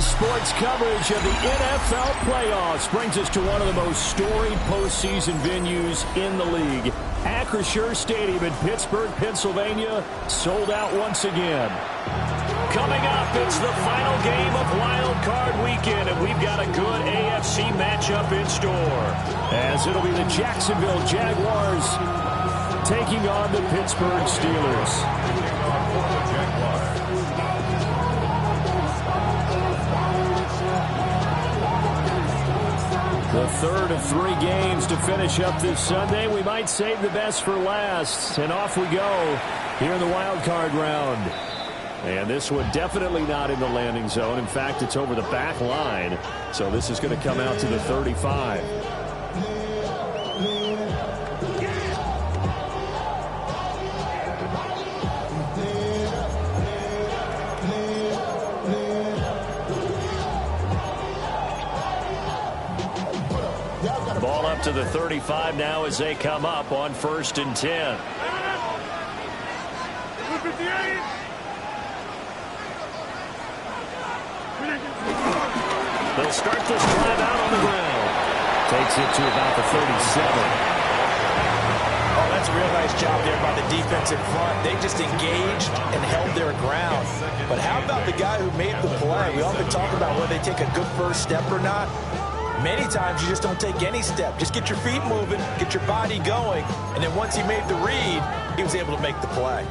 Sports coverage of the NFL playoffs brings us to one of the most storied postseason venues in the league. Acrisure Stadium in Pittsburgh, Pennsylvania, sold out once again. Coming up, it's the final game of Wild Card Weekend, and we've got a good AFC matchup in store, as it'll be the Jacksonville Jaguars taking on the Pittsburgh Steelers. The third of three games to finish up this Sunday. We might save the best for last. And off we go here in the wild card round. And this one definitely not in the landing zone. In fact, it's over the back line. So this is going to come out to the 35. Ball up to the 35 now as they come up on 1st and 10. They'll start this drive out on the ground. Takes it to about the 37. Oh, that's a real nice job there by the defense in front. They just engaged and held their ground. But how about the guy who made the play? We often talk about whether they take a good first step or not. Many times you just don't take any step. Just get your feet moving, get your body going, and then once he made the read, he was able to make the play.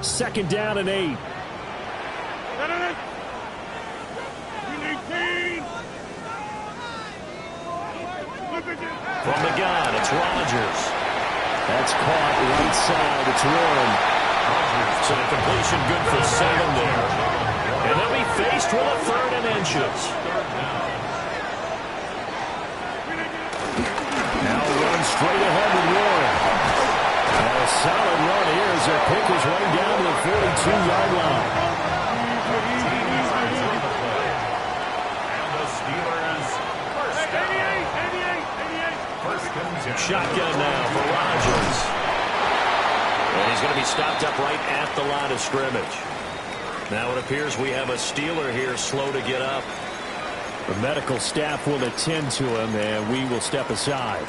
2nd down and 8. From the gun, it's Rodgers. That's caught right side. It's Warren. So the completion good for 7 there. And they'll be faced with a 3rd and inches. Now run straight ahead with Warren. A solid run here as their pick is running down to the 42-yard line. Shotgun now for Rodgers. And he's going to be stopped up right at the line of scrimmage. Now it appears we have a Steeler here slow to get up. The medical staff will attend to him, and we will step aside.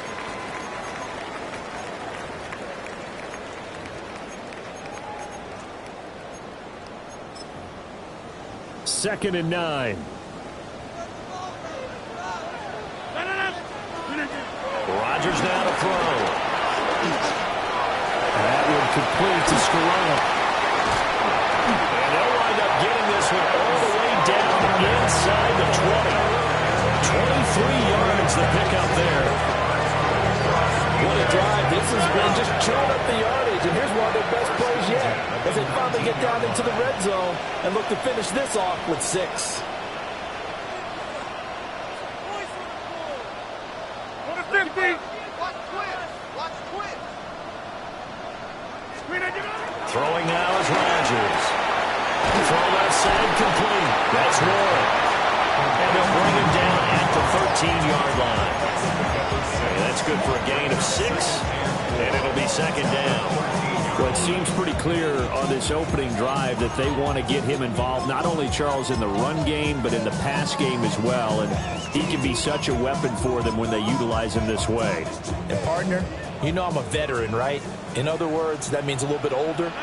Second and 9. Rodgers now to throw. That would complete to Scarano. And they'll wind up getting this one all the way down inside the 20. 23 yards the pickup there. What a drive. This has been just chewing up the yardage, and here's one of their best plays yet as they finally get down into the red zone and look to finish this off with 6. Throwing now is Rodgers. Throw left side complete. That's Warren. And they'll bring him down at the 13-yard line. And that's good for a gain of 6. And it'll be 2nd down. Well, it seems pretty clear on this opening drive that they want to get him involved, not only, Charles, in the run game, but in the pass game as well. And he can be such a weapon for them when they utilize him this way. And, partner, you know I'm a veteran, right? In other words, that means a little bit older.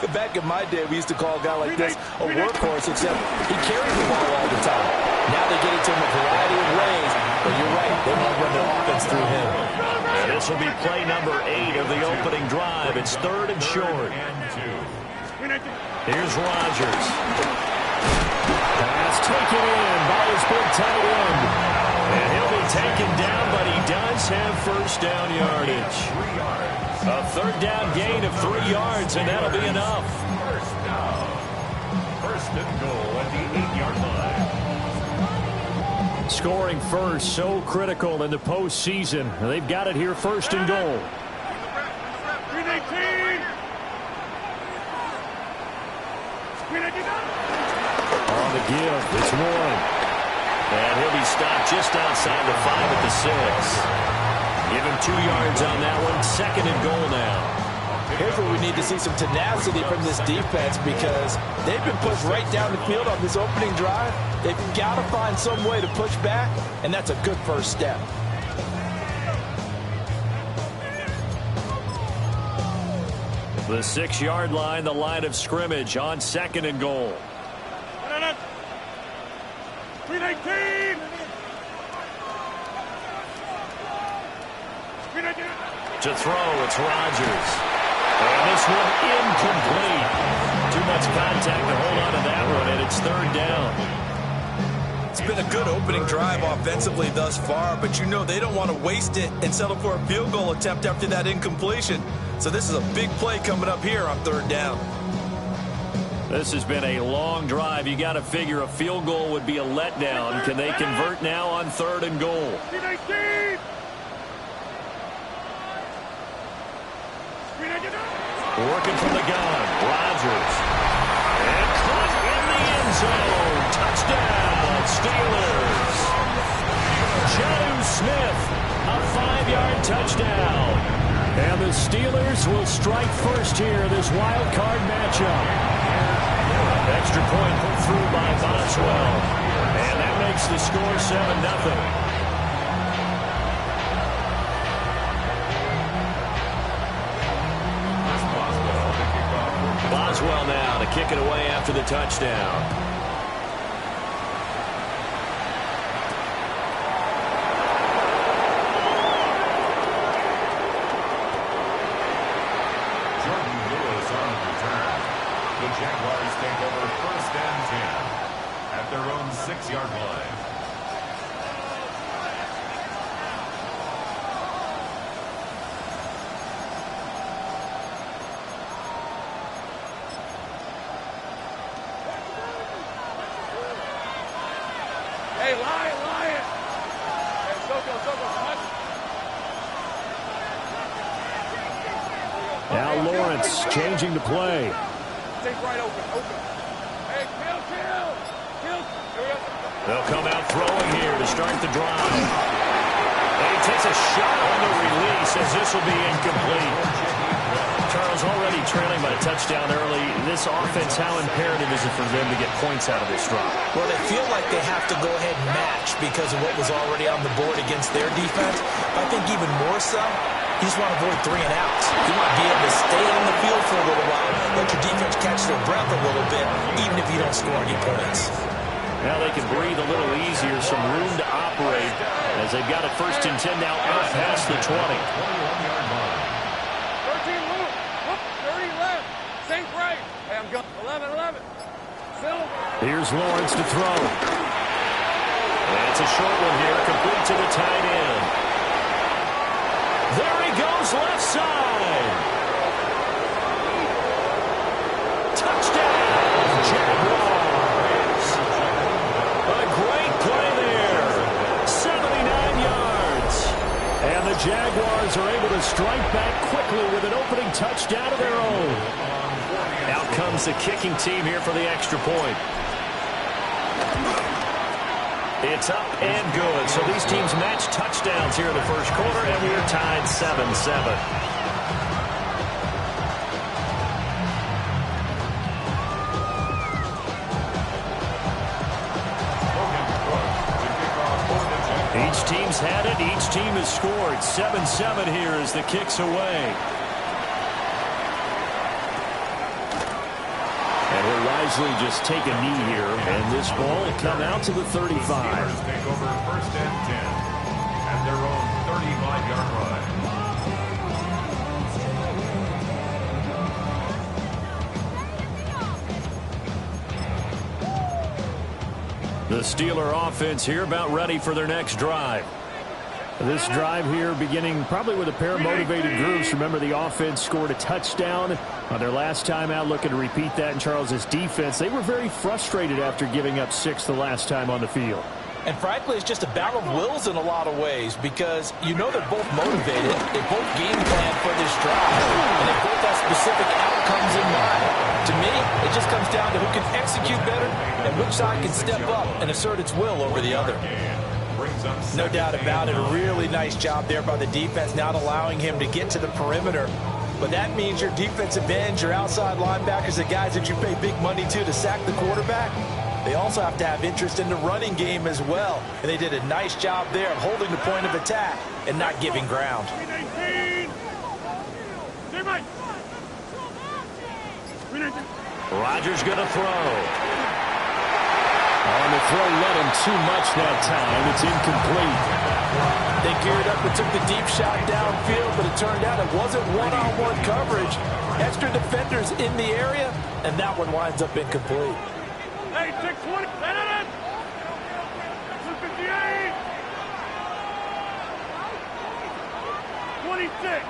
Back in my day, we used to call a guy like this a workhorse, except he carried the ball all the time. Now they get it to him a variety of ways, but you're right, they want to run their offense through him. And this will be play number 8 of the opening drive. It's 3rd and short. Here's Rodgers. Pass taken in by his big tight end. And he'll be taken down, but he does have 1st down yardage. A 3rd down gain of 3 yards, and that'll be enough. 1st and goal at the 8-yard line. Scoring first, so critical in the postseason. They've got it here, 1st and goal. On the give, it's Warren. And he'll be stopped just outside the 5 at the 6. Give him 2 yards on that one. 2nd and goal now. Here's where we need to see some tenacity from this defense because they've been pushed right down the field on this opening drive. They've got to find some way to push back, and that's a good first step. The 6-yard line, the line of scrimmage on 2nd and goal. 319. To throw, it's Rodgers. And this one incomplete. Too much contact to hold on to that one, and it's 3rd down. It's been a good opening drive offensively thus far, but you know they don't want to waste it and settle for a field goal attempt after that incompletion. So this is a big play coming up here on 3rd down. This has been a long drive. You got to figure a field goal would be a letdown. Can they convert now on 3rd and goal? Working from the gun, Rodgers. And caught in the end zone. Touchdown, Steelers. Jonnu Smith, a 5-yard touchdown. And the Steelers will strike first here in this wild card matchup. Extra point put through by Boswell. And that makes the score 7-0. Boswell now to kick it away after the touchdown. Jordan Lewis on the return. The Jaguars take over 1st and 10 at their own 6-yard line. Hey, Lion! Hey, go. Now Lawrence changing to play. Stay right open. Hey, kill. They'll come out throwing here to start the drive. And he takes a shot on the release as this will be incomplete. Charles, already trailing by a touchdown early. This offense, how imperative is it for them to get points out of this drive? Well, they feel like they have to go ahead and match because of what was already on the board against their defense. But I think even more so, you just want to avoid 3 and outs. You want to be able to stay on the field for a little while, let your defense catch their breath a little bit, even if you don't score any points. Now they can breathe a little easier, some room to operate as they've got it 1st and 10 now out past the 20. 21-yard line. 13 loop. Whoop, 30 left. Safe right. Hey, I'm going. 11. Silver. Here's Lawrence to throw. That's a short one here, complete to the tight end. There he goes, left side. Touchdown, Jaguars. A great play there. 79 yards. And the Jaguars are able to strike back quickly with an opening touchdown of their own. Out comes the kicking team here for the extra point. It's up and good. So these teams match touchdowns here in the first quarter, and we are tied 7-7. Each team's had it. Each team has scored. 7-7 here as the kick's away. And he'll wisely just take a knee here, and this ball will come out to the 35. Steelers take over 1st and 10 at their own 35-yard line. The Steeler offense here about ready for their next drive. This drive here beginning probably with a pair of motivated groups. Remember, the offense scored a touchdown on their last time out, looking to repeat that in Charles's defense. They were very frustrated after giving up 6 the last time on the field. And frankly, it's just a battle of wills in a lot of ways because you know they're both motivated. They both game plan for this drive, and they both have specific outcomes in mind. To me, it just comes down to who can execute better and which side can step up and assert its will over the other. No doubt about it. A really nice job there by the defense, not allowing him to get to the perimeter. But that means your defensive ends, your outside linebackers, the guys that you pay big money to sack the quarterback, They also have to have interest in the running game as well. And they did a nice job there of holding the point of attack and not giving ground. Rodgers going to throw. On the throw, led him too much that time. It's incomplete. They geared up and took the deep shot downfield, but it turned out it wasn't one-on-one coverage. Extra defenders in the area, and that one winds up incomplete. Hey, 620, set it in. 258. 26.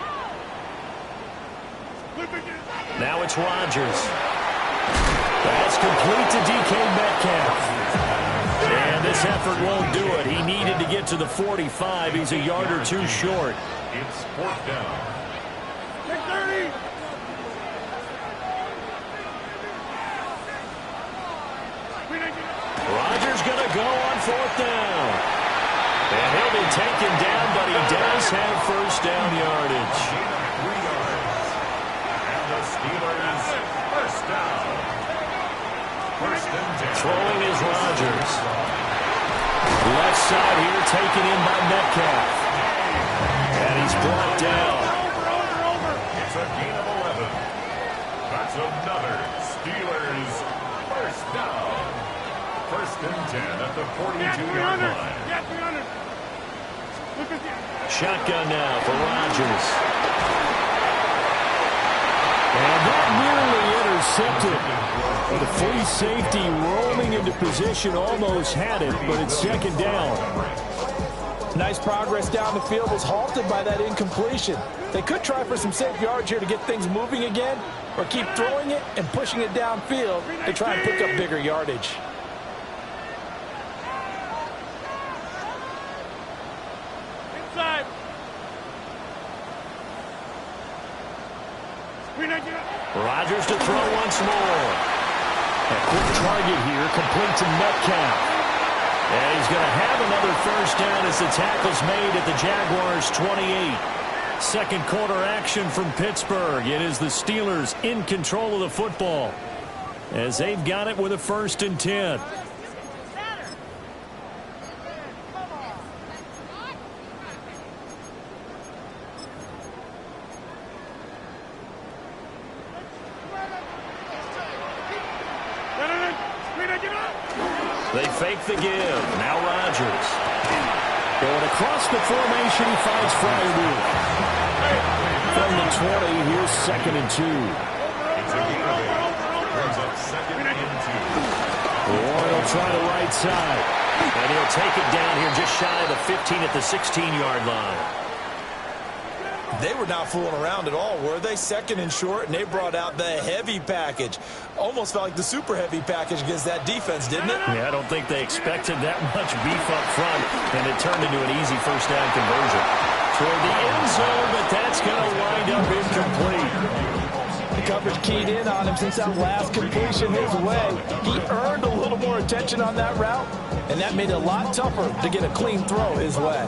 Now it's Rodgers. That's complete to DK Metcalf. And this effort won't do it. He needed to get to the 45. He's a yard or two short. It's 4th down. 630. Rodgers going to go on 4th down. And he'll be taken down, but he does have first down yardage. 3 yards. And the Steelers first down. First and 10. Throwing is Rodgers. Left side here taken in by Metcalf. And he's brought down. It's a gain of 11. That's another Steelers first down. First and 10 at the 42-yard line. Shotgun now for Rodgers. And that nearly intercepted. But the free safety rolling into position almost had it, but it's 2nd down. Nice progress down the field was halted by that incompletion. They could try for some safe yards here to get things moving again, or keep throwing it and pushing it downfield to try and pick up bigger yardage. Inside. Rodgers to throw once more. A quick target here, complete to Metcalf. And he's going to have another first down as the tackle's made at the Jaguars' 28. Second quarter action from Pittsburgh. It is the Steelers in control of the football as they've got it with a 1st and 10. They fake the give. Now Rodgers. Going across the formation, he finds Fryermuth. From the 20, here's 2nd and 2. It's a gain of 8. Brings up 2nd and 2. Warren will try the right side. And he'll take it down here just shy of the 15 at the 16-yard line. They were not fooling around at all, were they? 2nd and short, and they brought out the heavy package. Almost felt like the super heavy package against that defense, didn't it? Yeah, I don't think they expected that much beef up front, and it turned into an easy first down conversion. Toward the end zone, but that's going to wind up incomplete. The coverage keyed in on him since that last completion his way. He earned a little more attention on that route, and that made it a lot tougher to get a clean throw his way.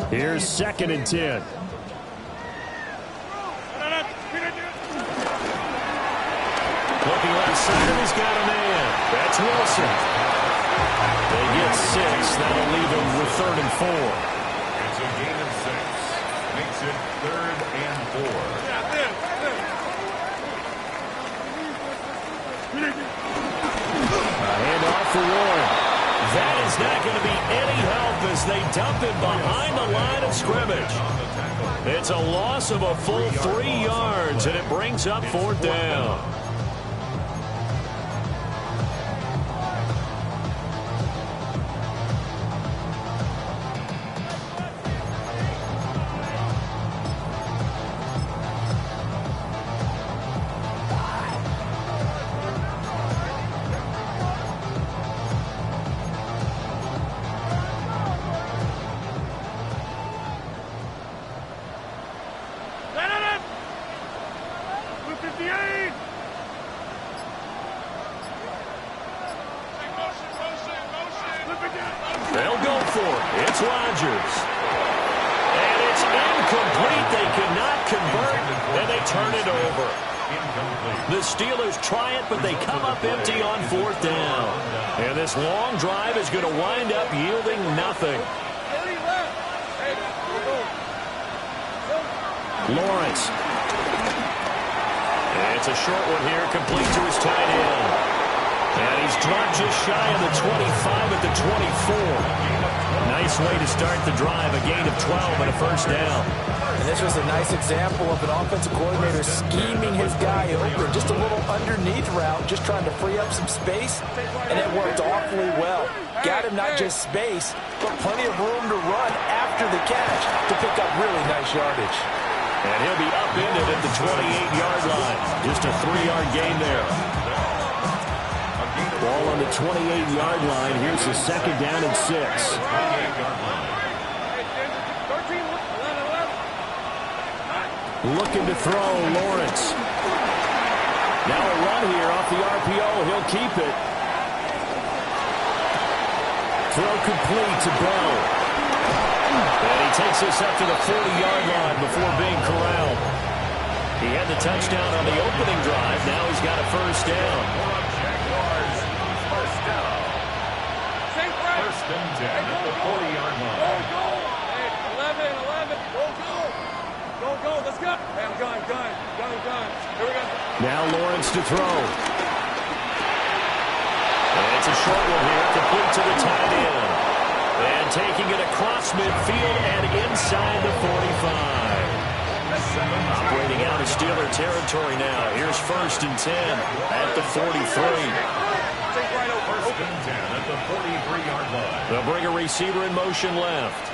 Here's 2nd and 10. Looking left side, and he's got a man. That's Wilson. They get 6. That'll leave him with 3rd and 4. It's a gain of 6. Makes it 3rd and 4. Handoff for Warren. That is not going to be any help as they dump it behind the line of scrimmage. It's a loss of a full 3 yards, and it brings up 4th down. They'll go for it. It's Rodgers. And it's incomplete. They could not convert, and they turn it over. The Steelers try it, but they come up empty on 4th down. And this long drive is going to wind up yielding nothing. Lawrence. It's a short one here, complete to his tight end. And he's dropped just shy of the 25 at the 24. Nice way to start the drive, a gain of 12 and a first down. And this was a nice example of an offensive coordinator scheming his guy open. Just a little underneath route, just trying to free up some space, and it worked awfully well. Got him not just space, but plenty of room to run after the catch to pick up really nice yardage. And he'll be upended at the 28-yard line. Just a 3-yard gain there. Ball on the 28-yard line. Here's the 2nd down and 6. Looking to throw, Lawrence. Now a run here off the RPO. He'll keep it. Throw complete to Bell. And he takes this up to the 40-yard line before being corralled. He had the touchdown on the opening drive. Now he's got a first down. Jaguars, first down. First and 10 at the 40-yard line. Go. Hey, 11. Go. Let's go. Hey, I'm gun. Here we go. Now Lawrence to throw. And it's a short one here, complete to the tight end. And taking it across midfield and inside the 45. Operating out of Steeler territory now. Here's 1st and 10 at the 43. First and 10 at the 43-yard line. They'll bring a receiver in motion left.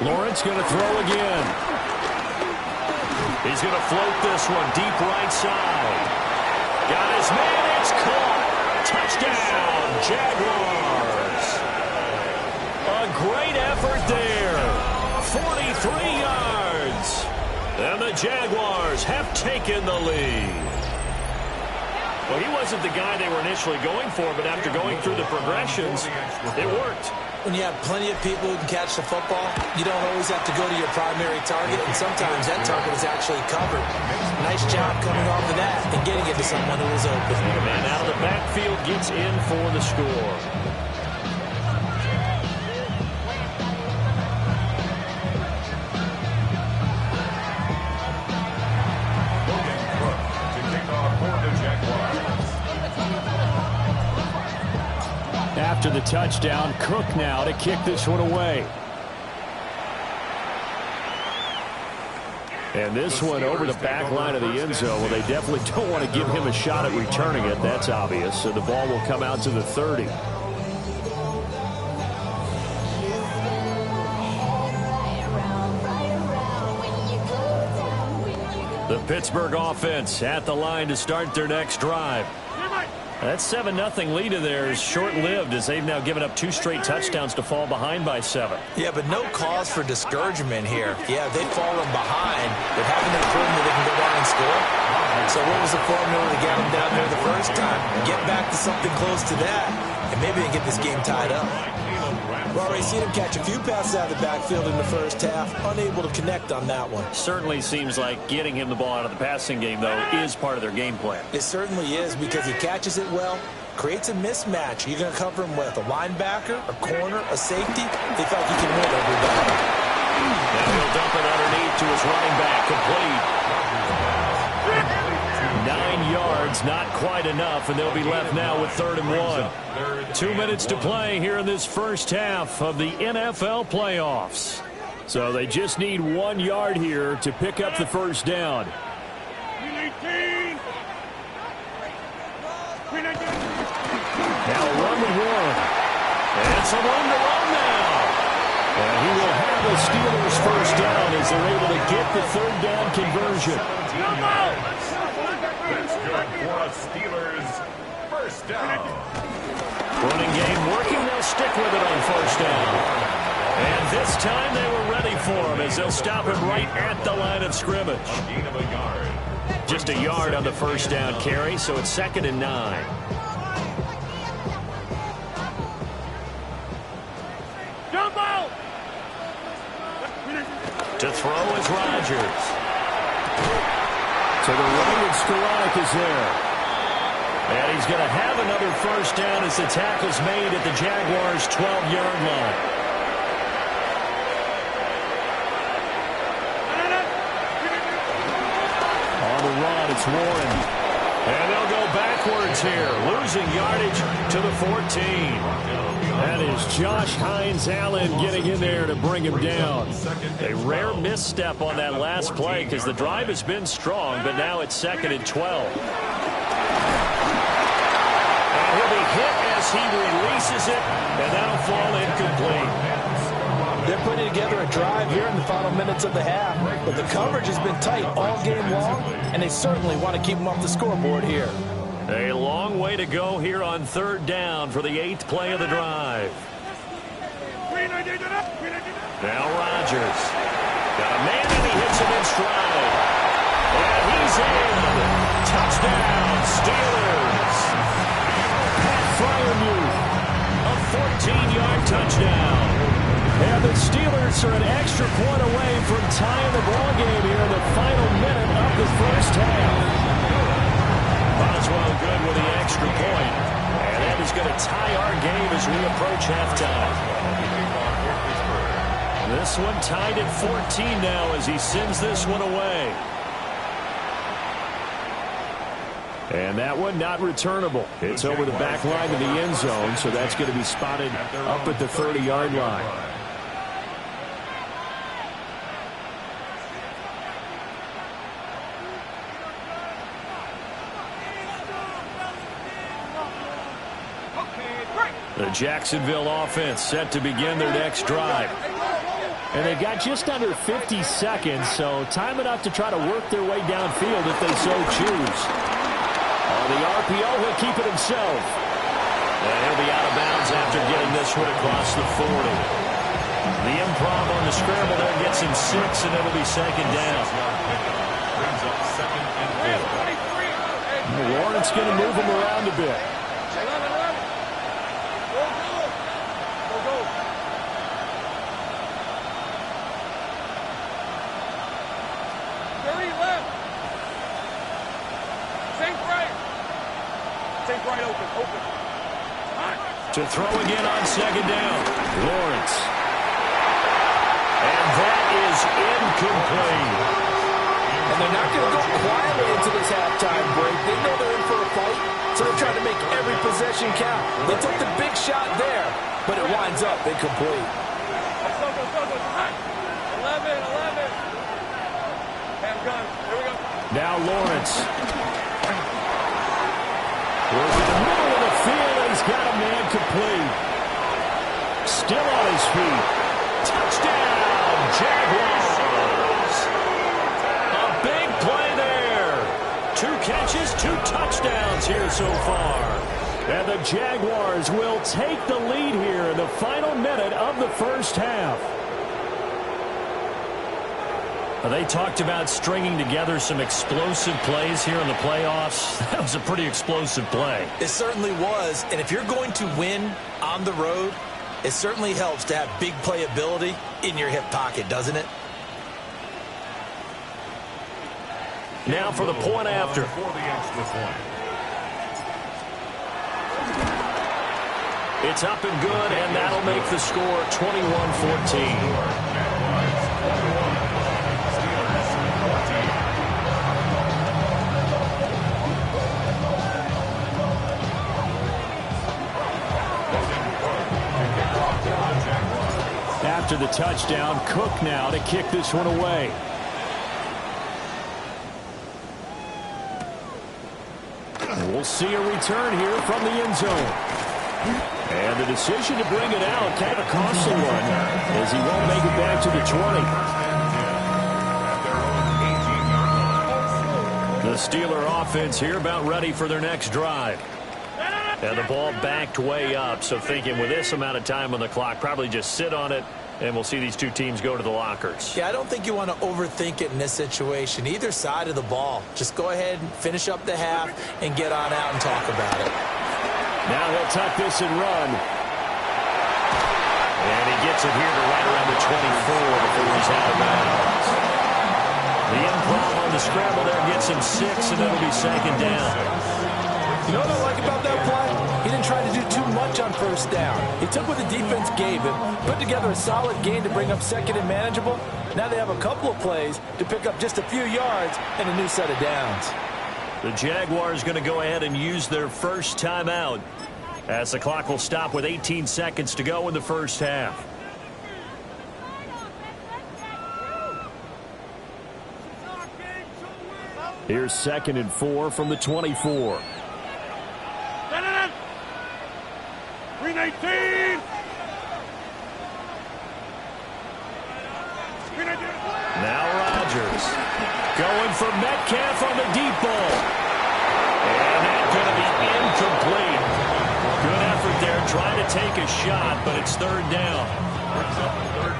Lawrence going to throw again. He's going to float this one deep right side. Got his man. It's caught. Touchdown, Jaguars. A great effort there. 43 yards. And the Jaguars have taken the lead. Well, he wasn't the guy they were initially going for, but after going through the progressions, it worked. When you have plenty of people who can catch the football, you don't always have to go to your primary target, and sometimes that target is actually covered. Nice job coming off of that and getting it to someone who was open. The man out of the backfield gets in for the score. After the touchdown, Cook now to kick this one away. And this one over the back line of the end zone. Well, they definitely don't want to give him a shot at returning it. That's obvious. So the ball will come out to the 30. The Pittsburgh offense at the line to start their next drive. That 7-0 lead of theirs short-lived as they've now given up 2 straight touchdowns to fall behind by 7. Yeah, but no cause for discouragement here. Yeah, they've fallen behind, but haven't they proven that they can go down and score? So what was the formula to get them down there the first time? Get back to something close to that, and maybe they get this game tied up. We've already seen him catch a few passes out of the backfield in the first half, unable to connect on that one. Certainly seems like getting him the ball out of the passing game, though, is part of their game plan. It certainly is because he catches it well, creates a mismatch. You're going to cover him with a linebacker, a corner, a safety. They feel like he can win every battle. Now he'll dump it underneath to his running back, complete. 9 yards, not quite enough, and they'll be left now with 3rd and 1. 2 minutes to play here in this first half of the NFL playoffs. So they just need 1 yard here to pick up the first down. Now run with Warren. And some room to run now. And he will have the Steelers first down as they're able to get the 3rd down conversion. That's good for a Steelers first down. Running game working. They'll stick with it on first down. And this time they were ready for him as they'll stop him right at the line of scrimmage. A gain of a yard. Just a yard on the first down carry, so it's 2nd and 9. throw is Rodgers. To the right, and Skoranek is there. And he's going to have another first down as the tackle's made at the Jaguars' 12-yard line. On the run, it's Warren. And they'll go backwards here, losing yardage to the 14. That is Josh Hines-Allen getting in there to bring him down. A rare misstep on that last play because the drive has been strong, but now it's 2nd and 12. And he'll be hit as he releases it, and that'll fall incomplete. They're putting together a drive here in the final minutes of the half, but the coverage has been tight all game long, and they certainly want to keep them off the scoreboard here. A long way to go here on 3rd down for the 8th play of the drive. Now Rodgers. Got a man, and he hits him in stride. And he's in. Touchdown, Steelers. Pat Freiermuth. A 14-yard touchdown. And the Steelers are an extra point away from tying the ballgame here in the final minute of the first half. Boswell good with the extra point. And that is going to tie our game as we approach halftime. This one tied at 14 now as he sends this one away. And that one not returnable. It's over the back line of the end zone, so that's going to be spotted up at the 30-yard line. The Jacksonville offense set to begin their next drive. And they've got just under 50 seconds, so time enough to try to work their way downfield if they so choose. On the RPO, he'll keep it himself. And he'll be out of bounds after getting this one across the 40. The improv on the scramble there gets him 6, and it'll be 2nd down. Lawrence going to move him around a bit. To throw again on 2nd down. Lawrence. And that is incomplete. And they're not going to go quietly into this halftime break. They know they're in for a fight, so they're trying to make every possession count. They took the big shot there, but it winds up incomplete. 11. Have gun. Here we go. Now Lawrence. Goes in the middle of the field, and he's got a man complete. Still on his feet. Touchdown, Jaguars. A big play there. 2 catches, 2 touchdowns here so far. And the Jaguars will take the lead here in the final minute of the first half. They talked about stringing together some explosive plays here in the playoffs. That was a pretty explosive play. It certainly was, and if you're going to win on the road, it certainly helps to have big playability in your hip pocket, doesn't it? Now for the point after. It's up and good, and that'll make the score 21-14. After the touchdown, Cook now to kick this one away. We'll see a return here from the end zone. And the decision to bring it out, kind of a costly one, as he won't make it back to the 20. The Steeler offense here about ready for their next drive. And the ball backed way up, so thinking with this amount of time on the clock, probably just sit on it, and we'll see these two teams go to the lockers. Yeah, I don't think you want to overthink it in this situation. Either side of the ball. Just go ahead and finish up the half and get on out and talk about it. Now he'll tuck this and run. And he gets it here to right around the 24 before he's out of bounds. The improv on the scramble there gets him 6, and it'll be second down. You know what I like about that play? He didn't try to do too much on first down. He took what the defense gave him, put together a solid gain to bring up second and manageable. Now they have a couple of plays to pick up just a few yards and a new set of downs. The Jaguars going to go ahead and use their first timeout as the clock will stop with 18 seconds to go in the first half. Here's 2nd and 4 from the 24. Green 18. Now Rodgers going for Metcalf on the deep ball. And that's going to be incomplete. Good effort there trying to take a shot, but it's 3rd down.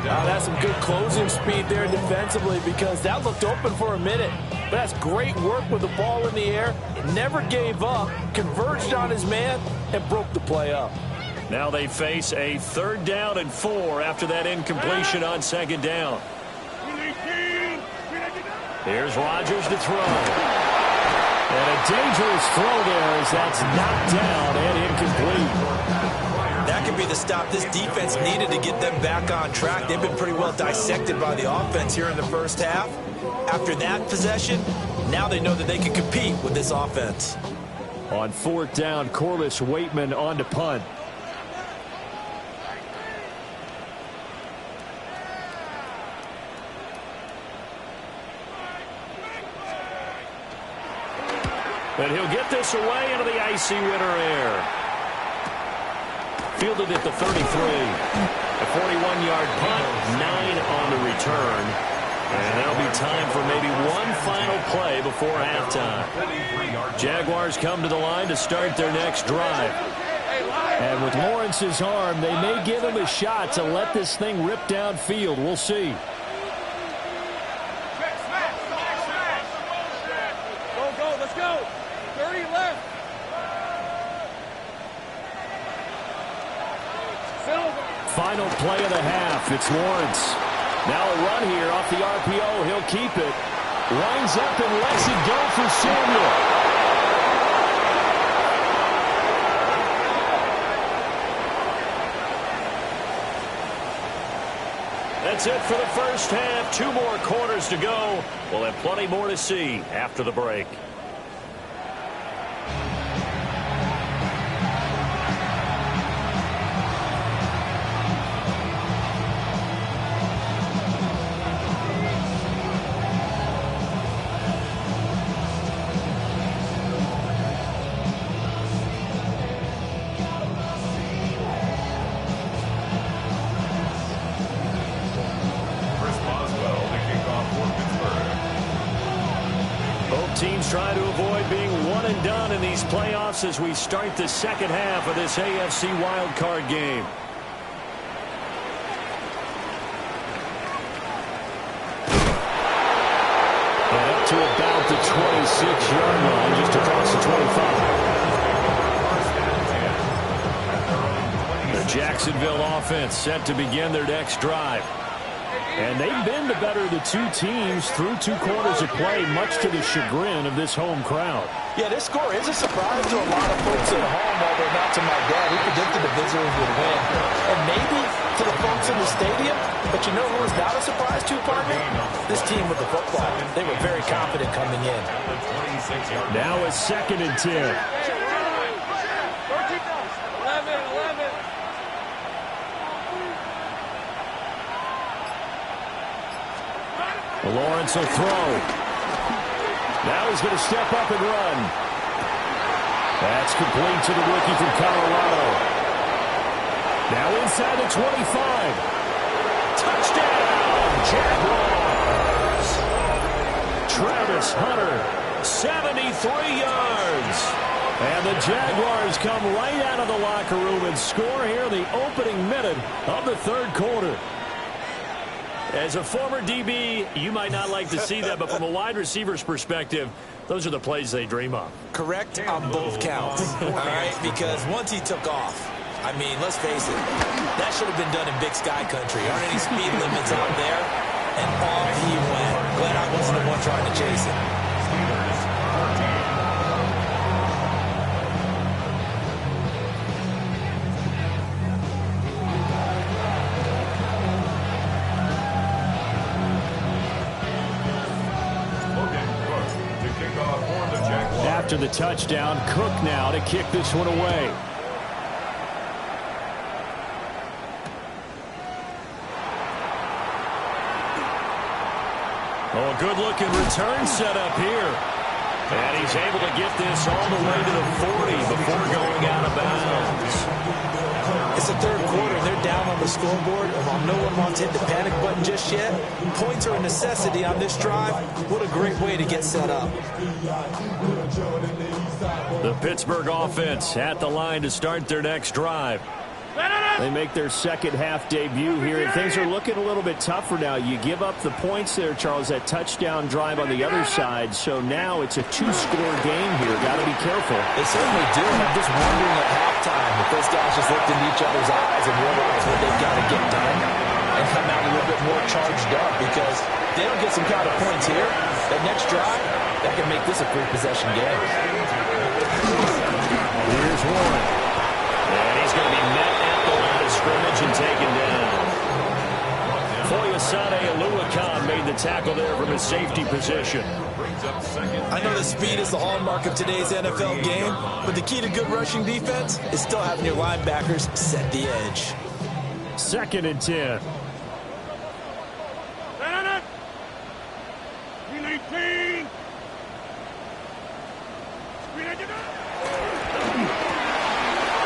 That's some good closing speed there defensively because that looked open for a minute. But that's great work with the ball in the air. Never gave up, converged on his man, and broke the play up. Now they face a 3rd down and 4 after that incompletion on 2nd down. Here's Rodgers to throw. And a dangerous throw there as that's knocked down and incomplete. That could be the stop this defense needed to get them back on track. They've been pretty well dissected by the offense here in the first half. After that possession, now they know that they can compete with this offense. On 4th down, Corliss Waitman on to punt. But he'll get this away into the icy winter air. Fielded at the 33. A 41-yard punt, 9 on the return. And there'll be time for maybe one final play before halftime. Jaguars come to the line to start their next drive. And with Lawrence's arm, they may give him a shot to let this thing rip downfield. We'll see. Go, let's go. 30 left. Final play of the half. It's Lawrence. Now a run here off the RPO. He'll keep it. Lines up and lets it go for Samuel. That's it for the first half. 2 more quarters to go. We'll have plenty more to see after the break. Teams trying to avoid being one and done in these playoffs as we start the second half of this AFC wildcard game. And up to about the 26-yard line, just across the 25. The Jacksonville offense set to begin their next drive. And they've been the better of the 2 teams through 2 quarters of play, much to the chagrin of this home crowd. Yeah, this score is a surprise to a lot of folks at home, although not to my dad. He predicted the visitors would win. And maybe to the folks in the stadium, but you know who was not a surprise to, partner? This team with the football. They were very confident coming in. Now a 2nd and 10. 11. Lawrence will throw. Now he's going to step up and run. That's complete to the rookie from Colorado. Now inside the 25. Touchdown, Jaguars. Travis Hunter, 73 yards. And the Jaguars come right out of the locker room and score here in the opening minute of the 3rd quarter. As a former DB, you might not like to see that, but from a wide receiver's perspective, those are the plays they dream of. Correct on both counts, all right? Because once he took off, I mean, let's face it, that should have been done in Big Sky country. Aren't any speed limits out there? And off he went. Glad I wasn't the one trying to chase it. Steelers 14. After the touchdown, Cook now to kick this one away. Oh, a good-looking return set up here. And he's able to get this all the way to the 40 before going out of bounds. It's the third quarter, and they're down on the scoreboard. And while no one wants to hit the panic button just yet, points are a necessity on this drive. What a great way to get set up. The Pittsburgh offense at the line to start their next drive. They make their second half debut here, and things are looking a little bit tougher now. You give up the points there, Charles, that touchdown drive on the other side. So now it's a two-score game here. Got to be careful. They certainly do, and I'm just wondering at halftime if those guys just looked into each other's eyes and realize what they've got to get done and come out a little bit more charged up, because if they don't get some kind of points here, that next drive, that can make this a three-possession game. Here's one. And he's going to be met at the line of scrimmage and taken down. Foyesade Oluwakan made the tackle there from his safety position. I know the speed is the hallmark of today's NFL game, but the key to good rushing defense is still having your linebackers set the edge. 2nd and 10.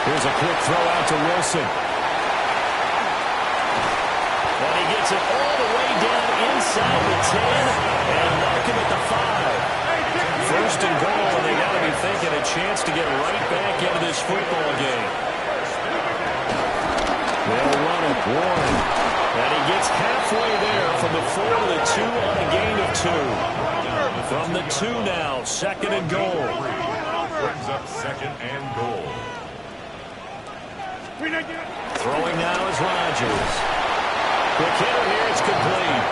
Here's a quick throw out to Wilson. And he gets it all the way down inside the 10 and mark him at the 5. First and goal, and they got to be thinking a chance to get right back into this football game. They'll run it, Warren. And he gets halfway there from the 4 to the 2 on a gain of 2. From the 2 now, 2nd and goal. Brings up 2nd and goal. Throwing now is Rodgers. Quick hitter here, it's complete.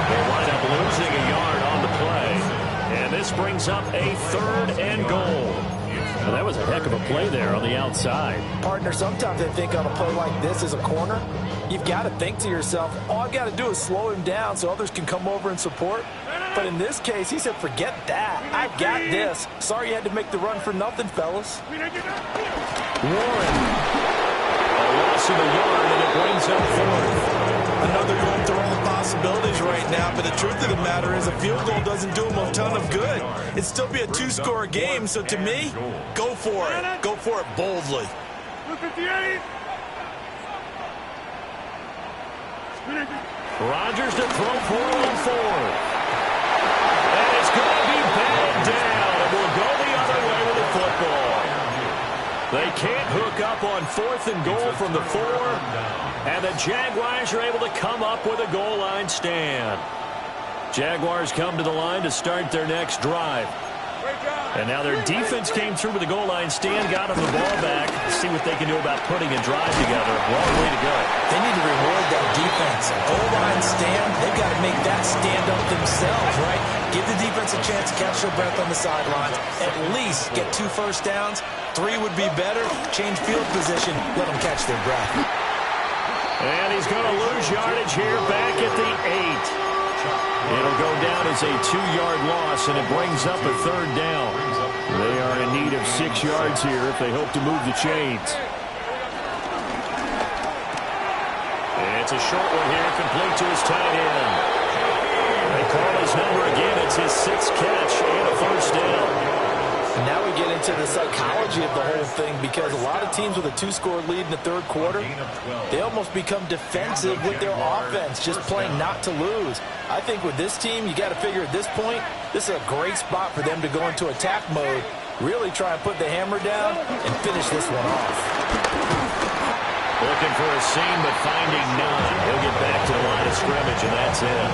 They wind up losing a yard on the play. And this brings up a 3rd and goal. Well, that was a heck of a play there on the outside. Partner, sometimes I think on a play like this as a corner, you've got to think to yourself, all I've got to do is slow him down so others can come over and support. But in this case, he said, forget that. I've got this. Sorry you had to make the run for nothing, fellas. Warren. A loss of a yard, and it brings up 4th. Another going through all the possibilities right now, but the truth of the matter is a field goal doesn't do him a ton of good. It'd still be a two-score game, so to me, go for it. Go for it boldly. Rodgers to throw for on 4th. And it's going to be batted down, and we'll go the other way with the football. They can't hook up on 4th and goal from the 4, and the Jaguars are able to come up with a goal line stand. Jaguars come to the line to start their next drive. And now their defense came through with the goal line stand, got them the ball back. See what they can do about putting a drive together. Long way to go. They need to reward that defense. Goal line stand, they've got to make that stand up themselves, right? Give the defense a chance to catch their breath on the sidelines. At least get 2 first downs. 3 would be better. Change field position. Let them catch their breath. And he's going to lose yardage here back at the 8. It'll go down as a 2-yard loss, and it brings up a 3rd down. They are in need of 6 yards here if they hope to move the chains. It's a short one here, complete to his tight end. They call his number again. It's his 6th catch and a first down. And now we get into the psychology of the whole thing, because a lot of teams with a 2-score lead in the 3rd quarter, they almost become defensive with their offense, just playing not to lose. I think with this team, you got to figure at this point, this is a great spot for them to go into attack mode, really try and put the hammer down and finish this one off. Looking for a seam, but finding none. He'll get back to the line of scrimmage, and that's it.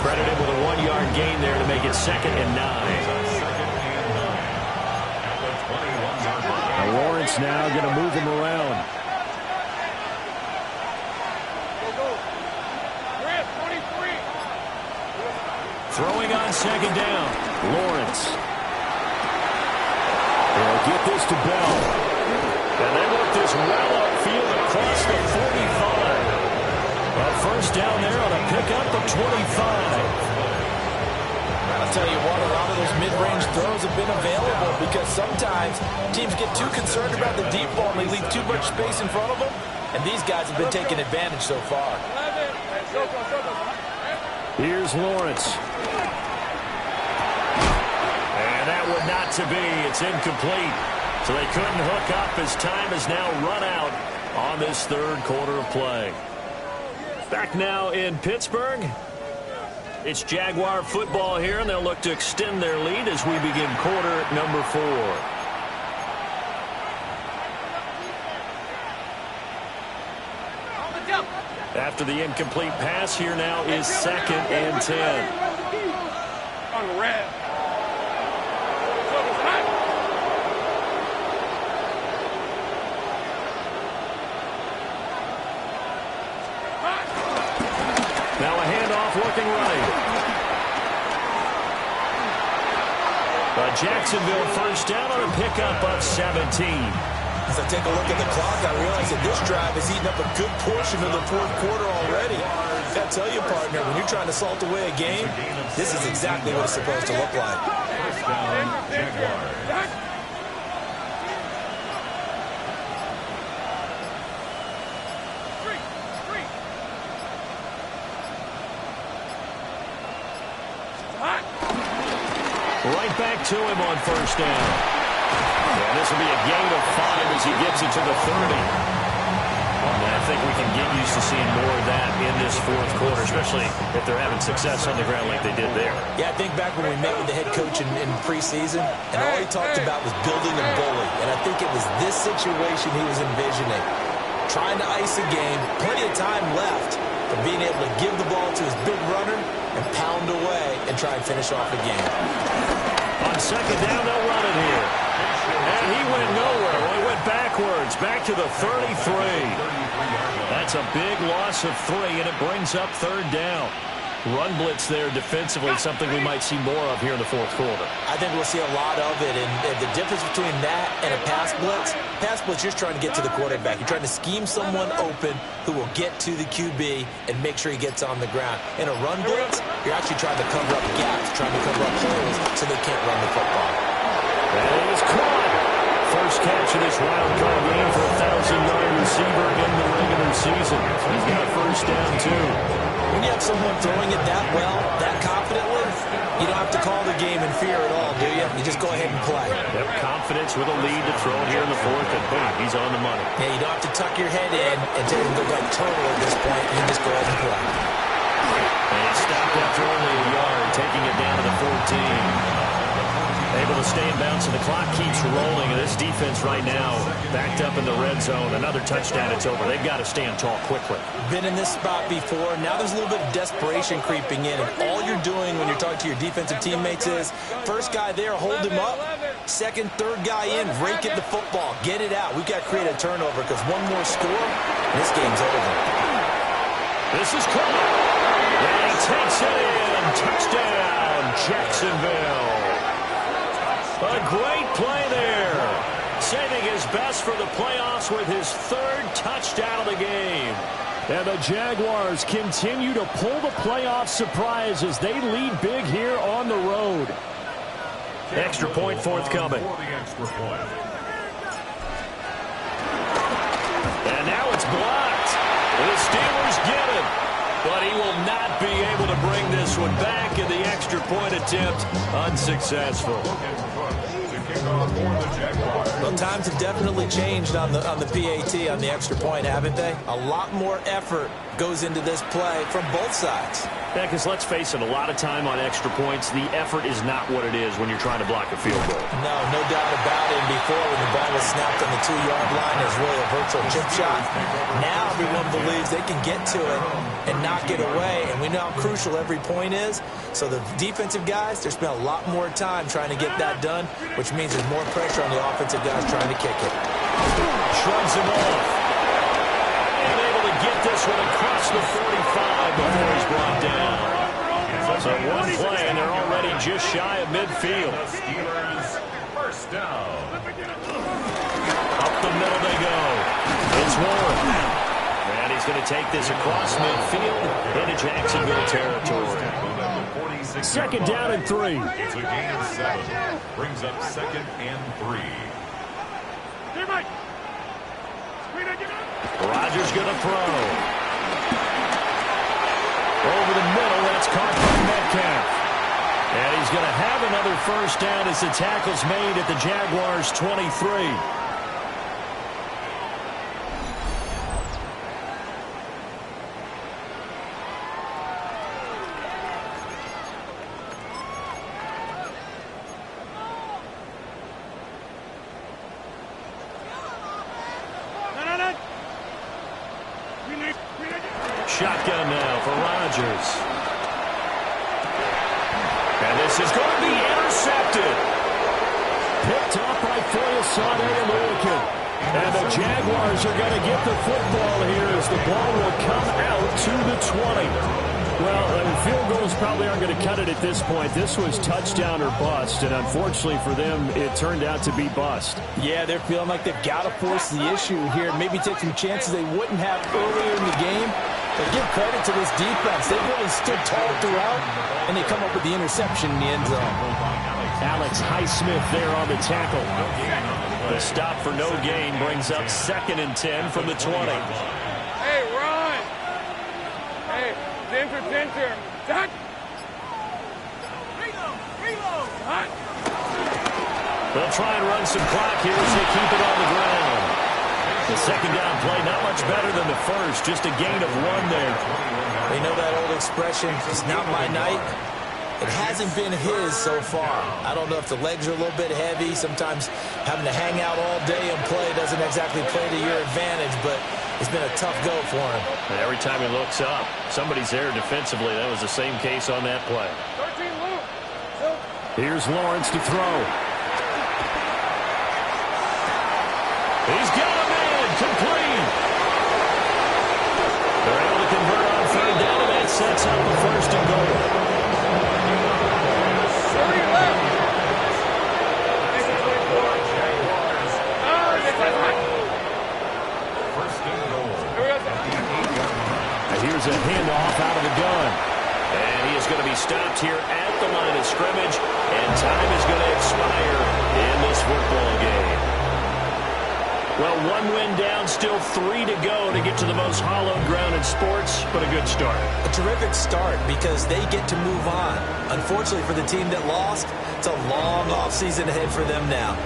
Credited with a 1-yard gain there to make it 2nd and 9. Lawrence now going to move him around. Go. Chris, 20 Throwing on second down. Lawrence. They'll get this to Bell. And they work this well upfield across the 45. A first down there on a pickup of 25. I'll tell you what, a lot of those mid-range throws have been available because sometimes teams get too concerned about the deep ball and they leave too much space in front of them. And these guys have been taking advantage so far. Here's Lawrence. And that would not to be. It's incomplete. So they couldn't hook up as time has now run out on this third quarter of play. Back now in Pittsburgh. It's Jaguar football here, and they'll look to extend their lead as we begin quarter number 4. After the incomplete pass, here now is 2nd and 10. On the red. Now a handoff looking right. A Jacksonville first down on a pickup of 17. As I take a look at the clock, I realize that this drive has eaten up a good portion of the fourth quarter already. I gotta tell you, partner, when you're trying to salt away a game, this is exactly what it's supposed to look like. First down, Jaguars. Right back to him on first down. And this will be a gain of 5 as he gets it to the 30. And I think we can get used to seeing more of that in this fourth quarter, especially if they're having success on the ground like they did there. Yeah, I think back when we met with the head coach in preseason, and all he talked about was building a bully. And I think it was this situation he was envisioning. Trying to ice a game, plenty of time left, but being able to give the ball to his big runner and pound away and try and finish off the game. On second down, they'll run it here. And he went nowhere. Well, he went backwards, back to the 33. That's a big loss of 3, and it brings up third down. Run blitz there defensively, something we might see more of here in the fourth quarter. I think we'll see a lot of it, and the difference between that and a pass blitz, you're trying to get to the quarterback. You're trying to scheme someone open who will get to the QB and make sure he gets on the ground. In a run blitz, you're actually trying to cover up gaps, trying to cover up holes so they can't run the football. And it is caught. First catch of this wild card game for a 1,000-yard receiver in the regular season. He's got a first down, too. When you have someone throwing it that well, that confidently, you don't have to call the game in fear at all, do you? You just go ahead and play. Yep, confidence with a lead to throw it here in the fourth, and boom, he's on the money. Yeah, you don't have to tuck your head in and take him to go total at this point. You can just go ahead and play. And he stopped after only a yard, taking it down to the 14. Able to stay in bounds, and the clock keeps rolling. And this defense right now backed up in the red zone. Another touchdown, it's over. They've got to stand tall quickly. Been in this spot before. Now there's a little bit of desperation creeping in. And all you're doing when you're talking to your defensive teammates is, first guy there, hold him up. Second, third guy in, rake at the football. Get it out. We've got to create a turnover because one more score, and this game's over. This is caught. And he takes it in. Touchdown, Jacksonville. A great play there. Saving his best for the playoffs with his third touchdown of the game. And the Jaguars continue to pull the playoff surprise as they lead big here on the road. Extra point forthcoming. And now it's blocked. The Steelers get it. But he will not be able to bring this one back, and the extra point attempt unsuccessful. Well, times have definitely changed on the PAT, on the extra point, haven't they? A lot more effort goes into this play from both sides. Yeah, because let's face it, a lot of time on extra points, the effort is not what it is when you're trying to block a field goal. No doubt about it. And before, when the ball was snapped on the 2-yard line, it was really a virtual chip shot. Now everyone believes they can get to it and knock it away, and we know how crucial every point is. So the defensive guys, they're spending a lot more time trying to get that done, which means there's more pressure on the offensive guys trying to kick it. Shrugs him off. And able to get this one across the 45 before he's brought down. So one play, and they're already just shy of midfield. Steelers, first down. Up the middle they go. It's Warren. And he's going to take this across midfield into Jacksonville territory. Second down and 3. It's a gain of 7. Brings up 2nd and 3. Rodgers going to throw. Over the middle, that's caught by Metcalf. And he's going to have another first down as the tackle's made at the Jaguars' 23. Shotgun now for Rodgers. And this is going to be intercepted. Picked up by Foyesade and Oluokun. And the Jaguars are going to get the football here as the ball will come out to the 20. Well, field goals probably aren't going to cut it at this point. This was touchdown or bust, and unfortunately for them, it turned out to be bust. Yeah, they're feeling like they've got to force the issue here. Maybe take some chances they wouldn't have earlier in the game. But give credit to this defense. They really stood tall throughout, and they come up with the interception in the end zone. Alex Highsmith there on the tackle. The stop for no gain brings up 2nd and 10 from the 20. Hey, run! Hey, center. Done. Reload. Hot. They'll try and run some clock here as they keep it on the ground. The second down play, not much better than the first, just a gain of 1 there. They know that old expression, it's not my night. It hasn't been his so far. I don't know if the legs are a little bit heavy. Sometimes having to hang out all day and play doesn't exactly play to your advantage, but it's been a tough go for him. And every time he looks up, somebody's there defensively. That was the same case on that play. 13 Luke. Here's Lawrence to throw. He's got a man complete. They're able to convert on 3rd down, and that sets up the 1st and goal. 30 left. First and goal. And here's a handoff out of the gun. And he is going to be stopped here at the line of scrimmage, and time is going to expire in this football game. Well, 1 win down, still 3 to go to get to the most hallowed ground in sports, but a good start. A terrific start because they get to move on. Unfortunately for the team that lost, it's a long offseason ahead for them now.